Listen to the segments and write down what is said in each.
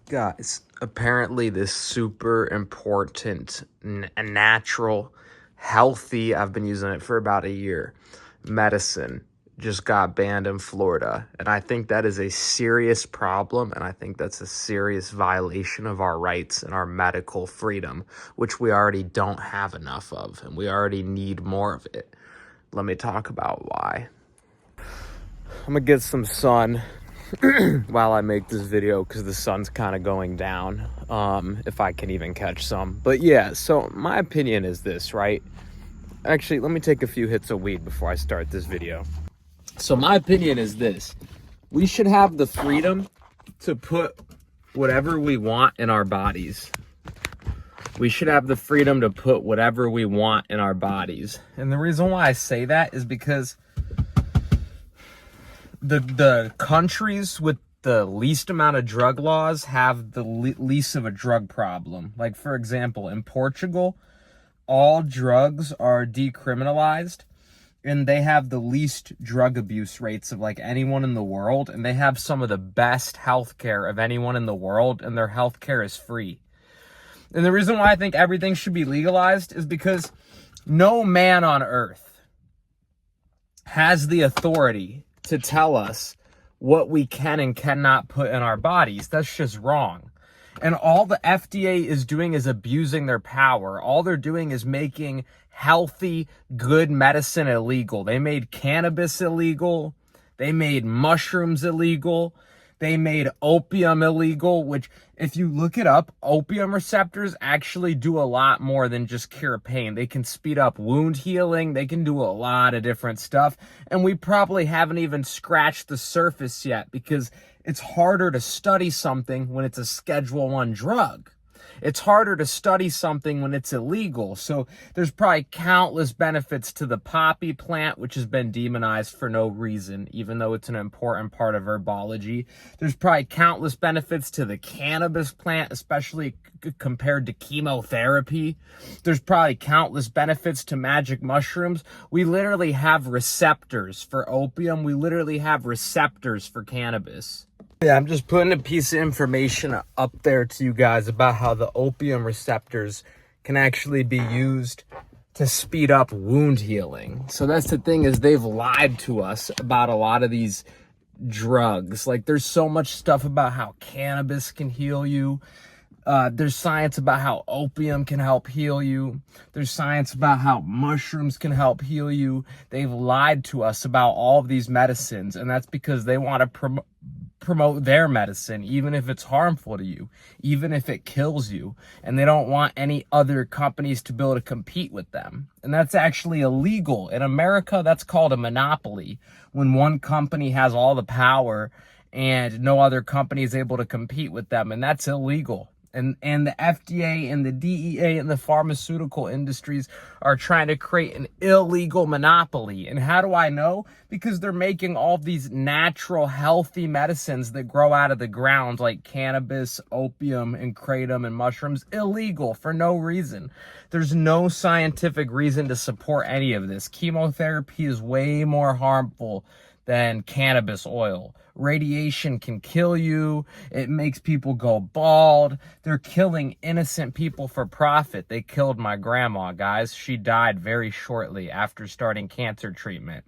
Guys, apparently this super important, natural, healthy, I've been using it for about a year, medicine just got banned in Florida. And I think that is a serious problem. And I think that's a serious violation of our rights and our medical freedom, which we already don't have enough of. And we already need more of it. Let me talk about why. I'm gonna get some sun while I make this video because the sun's kind of going down, if I can even catch some. But yeah, so my opinion is this, right? Actually, let me take a few hits of weed before I start this video. So my opinion is this: we should have the freedom to put whatever we want in our bodies. We should have the freedom to put whatever we want in our bodies. And the reason why I say that is because the countries with the least amount of drug laws have the least of a drug problem. Like, for example, in Portugal, all drugs are decriminalized, and they have the least drug abuse rates of like anyone in the world, and they have some of the best healthcare of anyone in the world, and their healthcare is free. And the reason why I think everything should be legalized is because no man on earth has the authority to tell us what we can and cannot put in our bodies. That's just wrong. And all the FDA is doing is abusing their power. All they're doing is making healthy, good medicine illegal. They made cannabis illegal. They made mushrooms illegal. They made opium illegal, which if you look it up, opium receptors actually do a lot more than just cure pain. They can speed up wound healing. They can do a lot of different stuff. And we probably haven't even scratched the surface yet because it's harder to study something when it's a Schedule I drug. It's harder to study something when it's illegal. So there's probably countless benefits to the poppy plant, which has been demonized for no reason, even though it's an important part of herbology. There's probably countless benefits to the cannabis plant, especially compared to chemotherapy. There's probably countless benefits to magic mushrooms. We literally have receptors for opium. We literally have receptors for cannabis. Yeah, I'm just putting a piece of information up there to you guys about how the opium receptors can actually be used to speed up wound healing. So that's the thing, is they've lied to us about a lot of these drugs. Like, there's so much stuff about how cannabis can heal you. There's science about how opium can help heal you. There's science about how mushrooms can help heal you. They've lied to us about all of these medicines, and that's because they want to promote their medicine, even if it's harmful to you, even if it kills you, and they don't want any other companies to be able to compete with them. And that's actually illegal. In America, that's called a monopoly, when one company has all the power and no other company is able to compete with them, and that's illegal. And the FDA and the DEA and the pharmaceutical industries are trying to create an illegal monopoly. And how do I know? Because they're making all these natural, healthy medicines that grow out of the ground, like cannabis, opium, and kratom, and mushrooms, illegal for no reason. There's no scientific reason to support any of this. Chemotherapy is way more harmful than cannabis oil. Radiation can kill you. It makes people go bald. They're killing innocent people for profit. They killed my grandma, guys. She died very shortly after starting cancer treatment.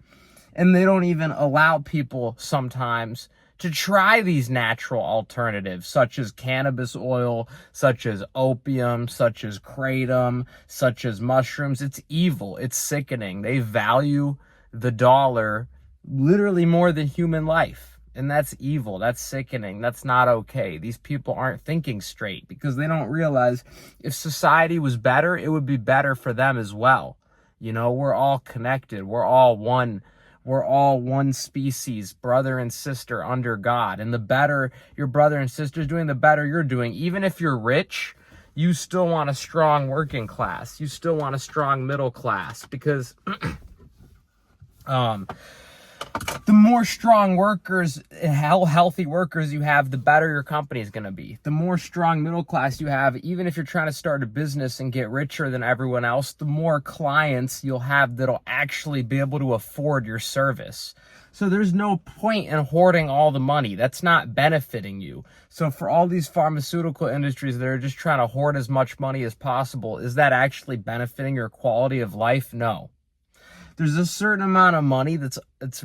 And they don't even allow people sometimes to try these natural alternatives, such as cannabis oil, such as opium, such as kratom, such as mushrooms. It's evil. It's sickening. They value the dollar literally more than human life. And that's evil. That's sickening. That's not okay. These people aren't thinking straight because they don't realize if society was better, it would be better for them as well. You know, we're all connected. We're all one. We're all one species, brother and sister under God. And the better your brother and sister is doing, the better you're doing. Even if you're rich, you still want a strong working class. You still want a strong middle class because the more strong workers, healthy workers you have, the better your company is going to be. The more strong middle class you have, even if you're trying to start a business and get richer than everyone else, the more clients you'll have that'll actually be able to afford your service. So there's no point in hoarding all the money. That's not benefiting you. So for all these pharmaceutical industries that are just trying to hoard as much money as possible, is that actually benefiting your quality of life? No. There's a certain amount of money that's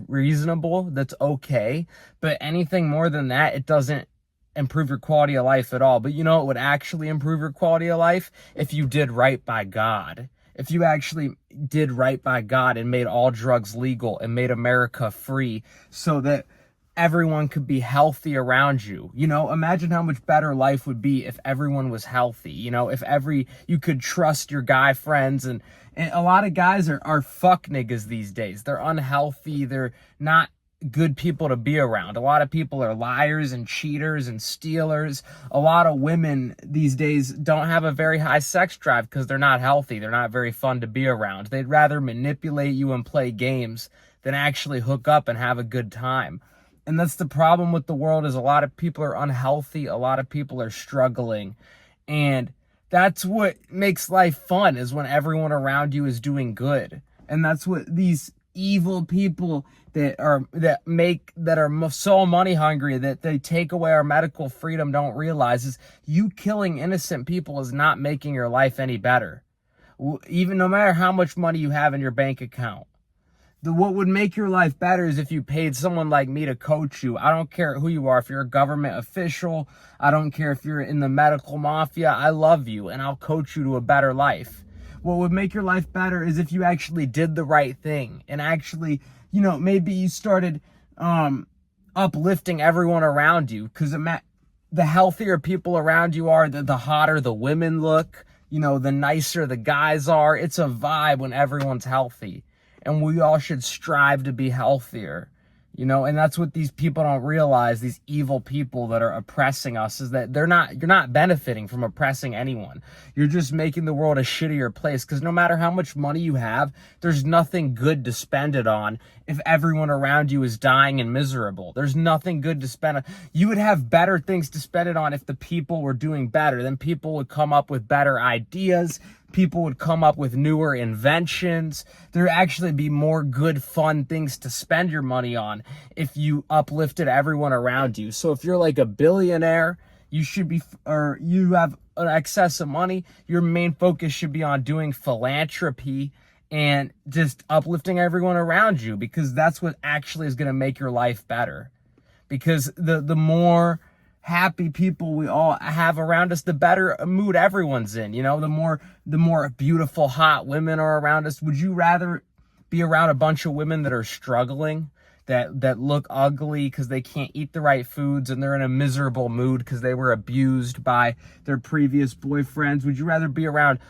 reasonable, that's okay, but anything more than that, it doesn't improve your quality of life at all. But you know, it would actually improve your quality of life if you did right by God. If you actually did right by God and made all drugs legal and made America free so that everyone could be healthy around you. You know, imagine how much better life would be if everyone was healthy. You know, if you could trust your guy friends, and a lot of guys are fuck niggas these days. They're unhealthy. They're not good people to be around. A lot of people are liars and cheaters and stealers. A lot of women these days don't have a very high sex drive because they're not healthy. They're not very fun to be around. They'd rather manipulate you and play games than actually hook up and have a good time. And that's the problem with the world, is a lot of people are unhealthy. A lot of people are struggling. And that's what makes life fun, is when everyone around you is doing good. And that's what these evil people that are so money hungry that they take away our medical freedom don't realize, is you killing innocent people is not making your life any better. Even no matter how much money you have in your bank account. What would make your life better is if you paid someone like me to coach you. I don't care who you are. If you're a government official, I don't care if you're in the medical mafia. I love you and I'll coach you to a better life. What would make your life better is if you actually did the right thing and actually, you know, maybe you started uplifting everyone around you, because the healthier people around you are, the hotter the women look, you know, the nicer the guys are. It's a vibe when everyone's healthy. And we all should strive to be healthier, you know, and that's what these people don't realize, these evil people that are oppressing us, is that you're not benefiting from oppressing anyone. You're just making the world a shittier place, because no matter how much money you have, there's nothing good to spend it on if everyone around you is dying and miserable. There's nothing good to spend on. You would have better things to spend it on if the people were doing better. Then people would come up with better ideas. People would come up with newer inventions. There'd actually be more good, fun things to spend your money on if you uplifted everyone around you. So if you're like a billionaire, you have an excess of money, your main focus should be on doing philanthropy and just uplifting everyone around you, because that's what actually is going to make your life better. Because the more happy people we all have around us, the better mood everyone's in. You know, the more beautiful, hot women are around us. Would you rather be around a bunch of women that are struggling, that look ugly because they can't eat the right foods and they're in a miserable mood because they were abused by their previous boyfriends? Would you rather be around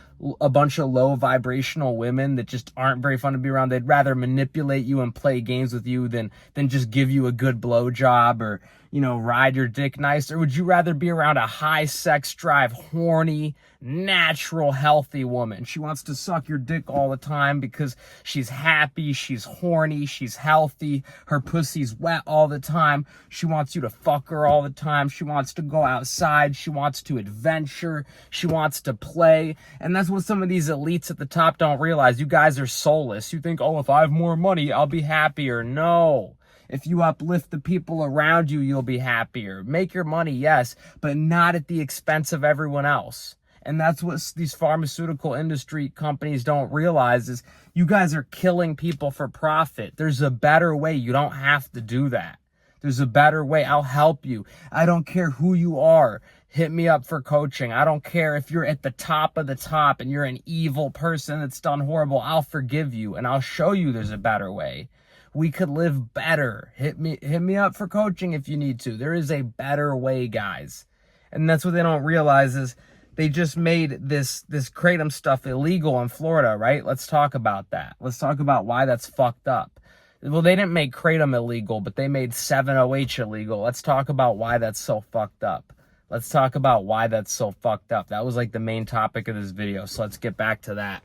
a bunch of low vibrational women that just aren't very fun to be around? They'd rather manipulate you and play games with you than just give you a good blowjob or, you know, ride your dick nice? Or would you rather be around a high sex drive, horny, natural, healthy woman? She wants to suck your dick all the time because she's happy, she's horny, she's healthy, her pussy's wet all the time. She wants you to fuck her all the time. She wants to go outside. She wants to adventure. She wants to play. And that's what some of these elites at the top don't realize. You guys are soulless. You think, oh, if I have more money, I'll be happier. No. If you uplift the people around you, you'll be happier. Make your money, yes, but not at the expense of everyone else. And that's what these pharmaceutical industry companies don't realize, is you guys are killing people for profit. There's a better way. You don't have to do that. There's a better way. I'll help you. I don't care who you are. Hit me up for coaching. I don't care if you're at the top of the top and you're an evil person that's done horrible. I'll forgive you and I'll show you there's a better way. We could live better. Hit me up for coaching if you need to. There is a better way, guys. And that's what they don't realize, is they just made this kratom stuff illegal in Florida, right? Let's talk about that. Let's talk about why that's fucked up. Well, they didn't make kratom illegal, but they made 7-OH illegal. Let's talk about why that's so fucked up. Let's talk about why that's so fucked up. That was like the main topic of this video, so let's get back to that.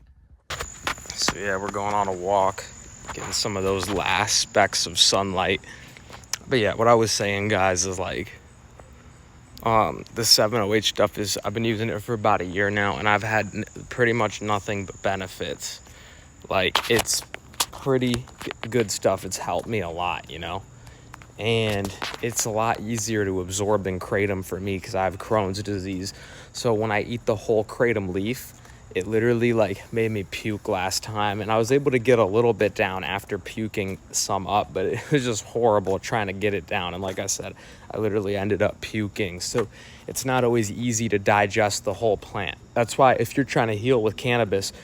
So yeah, we're going on a walk, getting some of those last specks of sunlight. But yeah, what I was saying, guys, is like, the 7-OH stuff is, I've been using it for about a year now, and I've had pretty much nothing but benefits. Like, it's pretty good stuff. It's helped me a lot, you know, and it's a lot easier to absorb than kratom for me because I have Crohn's disease. So when I eat the whole kratom leaf, it literally like made me puke last time, and I was able to get a little bit down after puking some up, but it was just horrible trying to get it down. And like I said, I literally ended up puking. So it's not always easy to digest the whole plant. That's why if you're trying to heal with cannabis,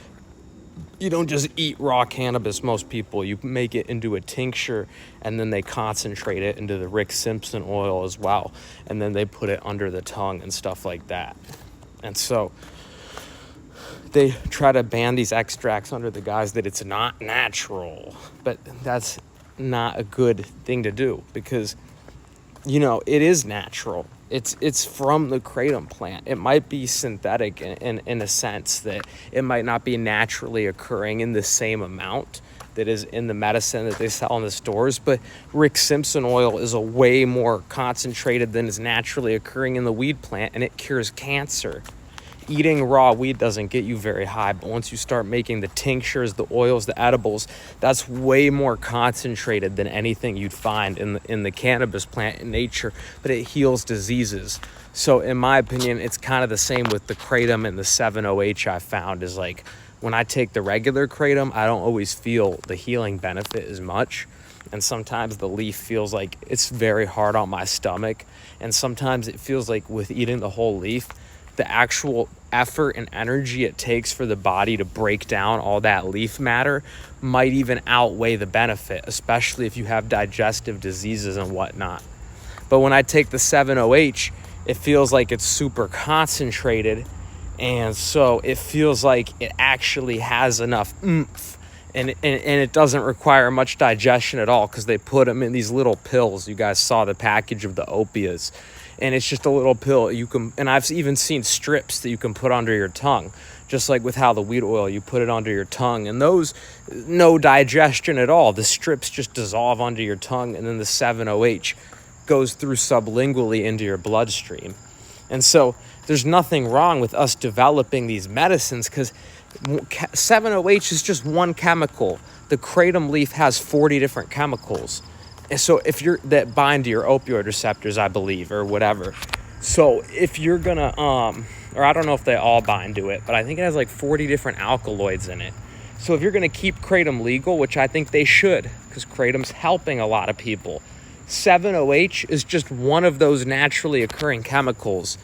you don't just eat raw cannabis. Most people, you make it into a tincture, and then they concentrate it into the Rick Simpson oil as well, and then they put it under the tongue and stuff like that. And so they try to ban these extracts under the guise that it's not natural, but that's not a good thing to do, because, you know, it is natural. It's from the kratom plant. It might be synthetic in a sense that it might not be naturally occurring in the same amount that is in the medicine that they sell in the stores, but Rick Simpson oil is a way more concentrated than is naturally occurring in the weed plant, and it cures cancer. Eating raw weed doesn't get you very high, but once you start making the tinctures, the oils, the edibles, that's way more concentrated than anything you'd find in the cannabis plant in nature, but it heals diseases. So in my opinion, it's kind of the same with the kratom and the 7-OH. I found is like, when I take the regular kratom, I don't always feel the healing benefit as much. And sometimes the leaf feels like it's very hard on my stomach. And sometimes it feels like with eating the whole leaf, the actual effort and energy it takes for the body to break down all that leaf matter might even outweigh the benefit, especially if you have digestive diseases and whatnot. But when I take the 7-OH, it feels like it's super concentrated, and so it feels like it actually has enough oomph, and it doesn't require much digestion at all, because they put them in these little pills. You guys saw the package of the opias, and it's just a little pill you can, and I've even seen strips that you can put under your tongue, just like with how the weed oil, you put it under your tongue, and those, no digestion at all. The strips just dissolve under your tongue, and then the 7-OH goes through sublingually into your bloodstream. And so there's nothing wrong with us developing these medicines, because 7-OH is just one chemical. The kratom leaf has 40 different chemicals. And so if you're that bind to your opioid receptors, I believe, or whatever. So if you're gonna, or I don't know if they all bind to it, but I think it has like 40 different alkaloids in it. So if you're gonna keep kratom legal, which I think they should, because kratom's helping a lot of people, 7-OH is just one of those naturally occurring chemicals.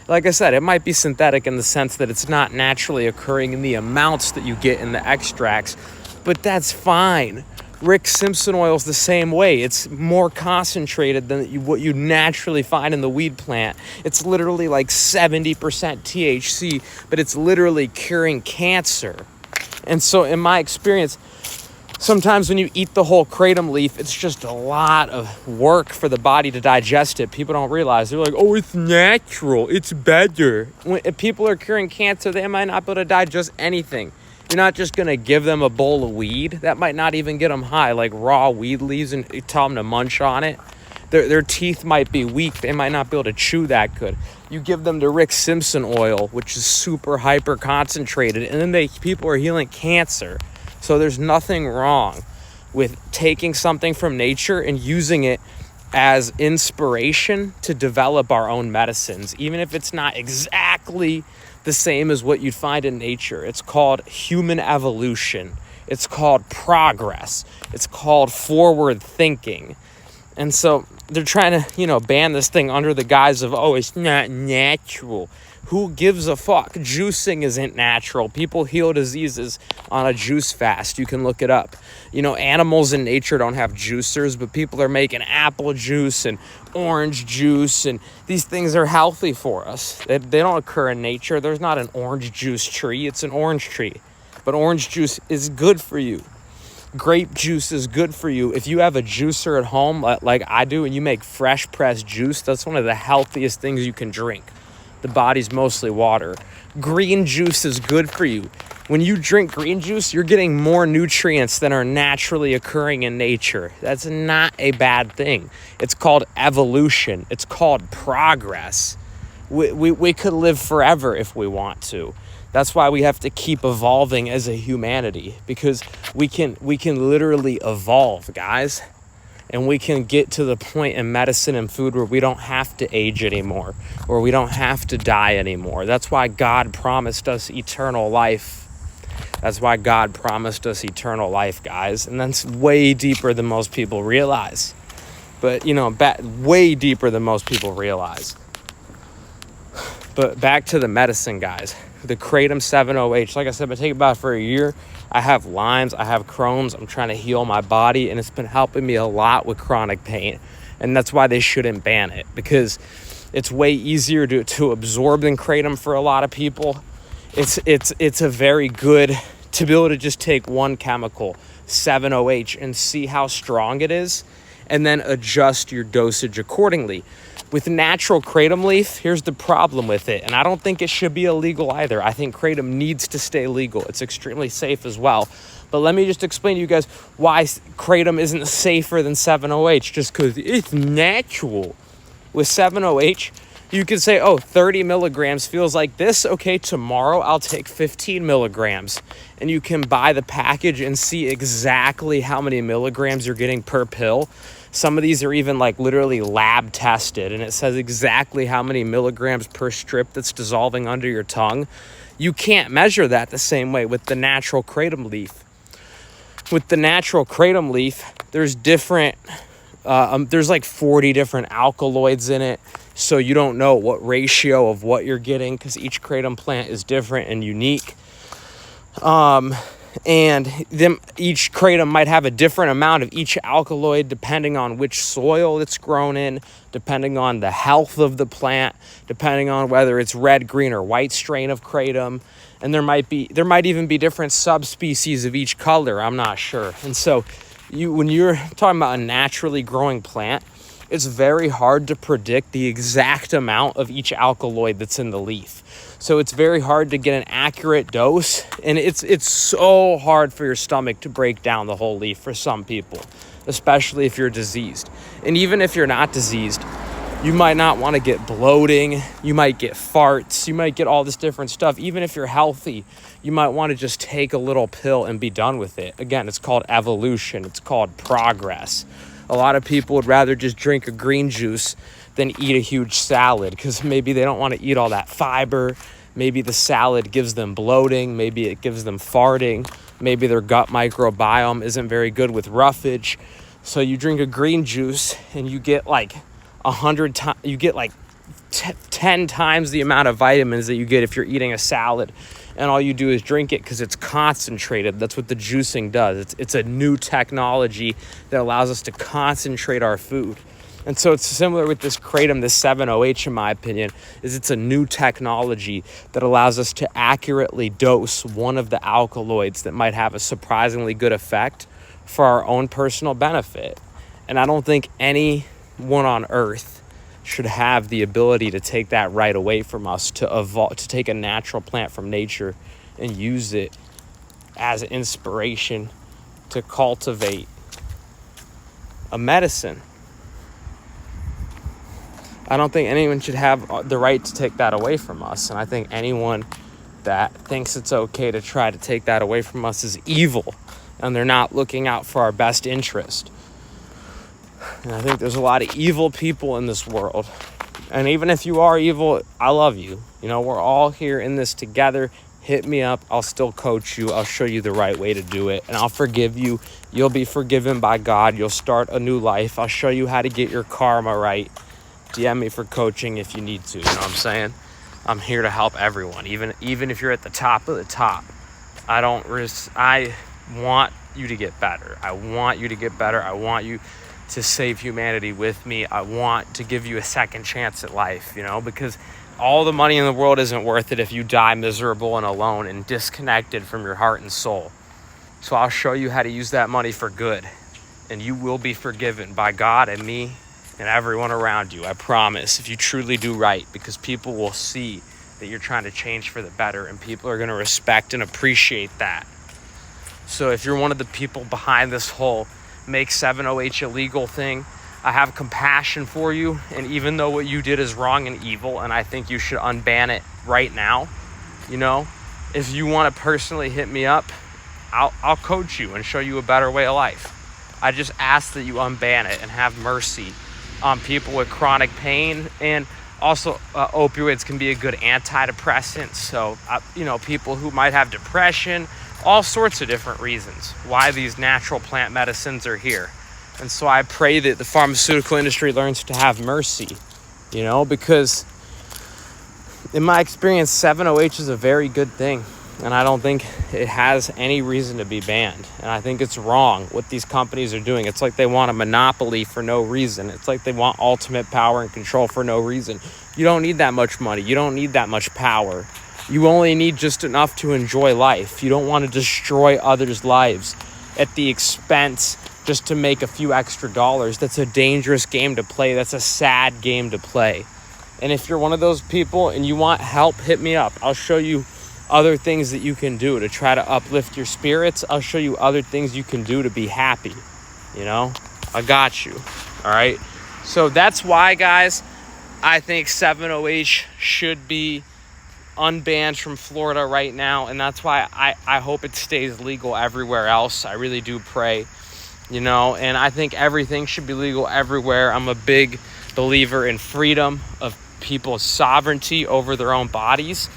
Like I said, it might be synthetic in the sense that it's not naturally occurring in the amounts that you get in the extracts, but that's fine. Rick Simpson oil is the same way. It's more concentrated than what you naturally find in the weed plant. It's literally like 70% THC, but it's literally curing cancer. And so in my experience, sometimes when you eat the whole kratom leaf, it's just a lot of work for the body to digest it. People don't realize. They're like, oh, it's natural. It's better. If people are curing cancer, they might not be able to digest anything. You're not just going to give them a bowl of weed. That might not even get them high, like raw weed leaves, and you tell them to munch on it. Their teeth might be weak. They might not be able to chew that good. You give them the Rick Simpson oil, which is super hyper concentrated, and then people are healing cancer. So there's nothing wrong with taking something from nature and using it as inspiration to develop our own medicines, even if it's not exactly the same as what you'd find in nature. It's called human evolution. It's called progress. It's called forward thinking. And so they're trying to, ban this thing under the guise of, oh, it's not natural. Who gives a fuck? Juicing isn't natural. People heal diseases on a juice fast. You can look it up. Animals in nature don't have juicers, but people are making apple juice and orange juice, and these things are healthy for us. They don't occur in nature. There's not an orange juice tree. It's an orange tree. But orange juice is good for you. Grape juice is good for you. If you have a juicer at home like I do, and you make fresh pressed juice, that's one of the healthiest things you can drink. The body's mostly water. Green juice is good for you. When you drink green juice, you're getting more nutrients than are naturally occurring in nature. That's not a bad thing. It's called evolution. It's called progress. We could live forever if we want to. That's why we have to keep evolving as a humanity, because we can literally evolve, guys. And we can get to the point in medicine and food where we don't have to age anymore, or we don't have to die anymore. That's why God promised us eternal life. That's why God promised us eternal life, guys. And that's way deeper than most people realize. But, way deeper than most people realize. But back to the medicine, guys. The Kratom 7-OH. Like I said, I've been taking about it for a year. I have Lyme's, I have Crohn's. I'm trying to heal my body, and it's been helping me a lot with chronic pain. And that's why they shouldn't ban it, because it's way easier to absorb than Kratom for a lot of people. It's a very good to be able to just take one chemical, 7-OH, and see how strong it is, and then adjust your dosage accordingly. With natural kratom leaf, here's the problem with it, and I don't think it should be illegal either. I think kratom needs to stay legal. It's extremely safe as well. But let me just explain to you guys why kratom isn't safer than 7-OH, just because it's natural. With 7-OH, you can say, 30 milligrams feels like this. Okay, tomorrow I'll take 15 milligrams. And you can buy the package and see exactly how many milligrams you're getting per pill. Some of these are even like literally lab tested, and it says exactly how many milligrams per strip that's dissolving under your tongue. You can't measure that the same way with the natural kratom leaf. With the natural kratom leaf, there's different, there's like 40 different alkaloids in it. So you don't know what ratio of what you're getting, because each kratom plant is different and unique. And each kratom might have a different amount of each alkaloid depending on which soil it's grown in, depending on the health of the plant, depending on whether it's red, green, or white strain of kratom. And there might even be different subspecies of each color. I'm not sure. And so when you're talking about a naturally growing plant, it's very hard to predict the exact amount of each alkaloid that's in the leaf. So it's very hard to get an accurate dose, and it's so hard for your stomach to break down the whole leaf for some people, especially if you're diseased. And even if you're not diseased, you might not want to get bloating, you might get farts, you might get all this different stuff. Even if you're healthy, you might want to just take a little pill and be done with it. Again, it's called evolution, it's called progress. A lot of people would rather just drink a green juice than eat a huge salad, because maybe they don't want to eat all that fiber. Maybe the salad gives them bloating. Maybe it gives them farting. Maybe their gut microbiome isn't very good with roughage. So you drink a green juice and you get like 100 times, you get like 10 times the amount of vitamins that you get if you're eating a salad. And all you do is drink it because it's concentrated. That's what the juicing does. It's a new technology that allows us to concentrate our food. And so it's similar with this kratom, this 7-OH, in my opinion, is it's a new technology that allows us to accurately dose one of the alkaloids that might have a surprisingly good effect for our own personal benefit. And I don't think anyone on earth should have the ability to take that right away from us, to take a natural plant from nature and use it as inspiration to cultivate a medicine. I don't think anyone should have the right to take that away from us. And I think anyone that thinks it's okay to try to take that away from us is evil, and they're not looking out for our best interest. And I think there's a lot of evil people in this world. And even if you are evil, I love you. We're all here in this together. Hit me up. I'll still coach you. I'll show you the right way to do it. And I'll forgive you. You'll be forgiven by God. You'll start a new life. I'll show you how to get your karma right. DM me for coaching if you need to. You know what I'm saying? I'm here to help everyone. Even if you're at the top of the top. I want you to get better. I want you to get better. I want you to save humanity with me. I want to give you a second chance at life, because all the money in the world isn't worth it if you die miserable and alone and disconnected from your heart and soul. So I'll show you how to use that money for good, and you will be forgiven by God and me and everyone around you. I promise, if you truly do right, because people will see that you're trying to change for the better, and people are going to respect and appreciate that. So if you're one of the people behind this whole make 7-OH illegal thing, I have compassion for you. And even though what you did is wrong and evil, and I think you should unban it right now, if you want to personally hit me up, I'll coach you and show you a better way of life. I just ask that you unban it and have mercy on people with chronic pain. And also opioids can be a good antidepressant. So, people who might have depression, all sorts of different reasons why these natural plant medicines are here. And so I pray that the pharmaceutical industry learns to have mercy, because in my experience, 7-OH is a very good thing. And I don't think it has any reason to be banned. And I think it's wrong what these companies are doing. It's like they want a monopoly for no reason. It's like they want ultimate power and control for no reason. You don't need that much money. You don't need that much power. You only need just enough to enjoy life. You don't want to destroy others' lives at the expense just to make a few extra dollars. That's a dangerous game to play. That's a sad game to play. And if you're one of those people and you want help, hit me up. I'll show you other things that you can do to try to uplift your spirits. I'll show you other things you can do to be happy. I got you. All right. So that's why, guys, I think 7-OH should be unbanned from Florida right now. And that's why I hope it stays legal everywhere else. I really do pray, and I think everything should be legal everywhere. I'm a big believer in freedom of people's sovereignty over their own bodies.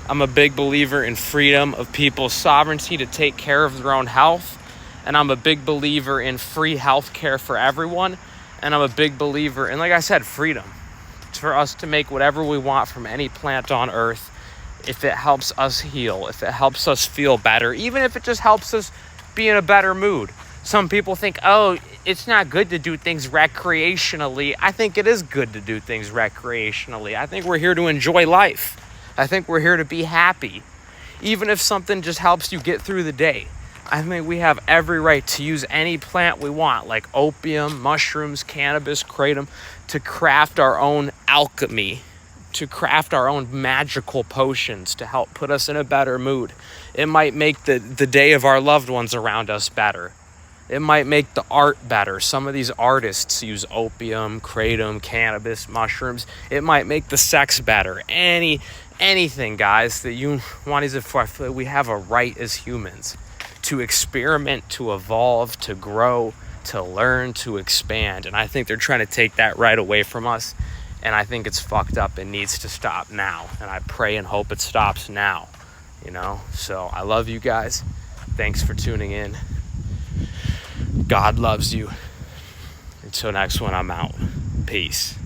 I'm a big believer in freedom of people's sovereignty to take care of their own health. And I'm a big believer in free health care for everyone. And I'm a big believer in, like I said, freedom. It's for us to make whatever we want from any plant on earth. If it helps us heal, if it helps us feel better, even if it just helps us be in a better mood. Some people think, oh, it's not good to do things recreationally. I think it is good to do things recreationally. I think we're here to enjoy life. I think we're here to be happy. Even if something just helps you get through the day. I think we have every right to use any plant we want, like opium, mushrooms, cannabis, kratom, to craft our own alchemy, to craft our own magical potions to help put us in a better mood. It might make the day of our loved ones around us better. It might make the art better. Some of these artists use opium, kratom, cannabis, mushrooms. It might make the sex better. Anything, guys, that you want to use it for. I feel like we have a right as humans to experiment, to evolve, to grow, to learn, to expand. And I think they're trying to take that right away from us. And I think it's fucked up and needs to stop now. And I pray and hope it stops now, So I love you guys. Thanks for tuning in. God loves you. Until next one, I'm out. Peace.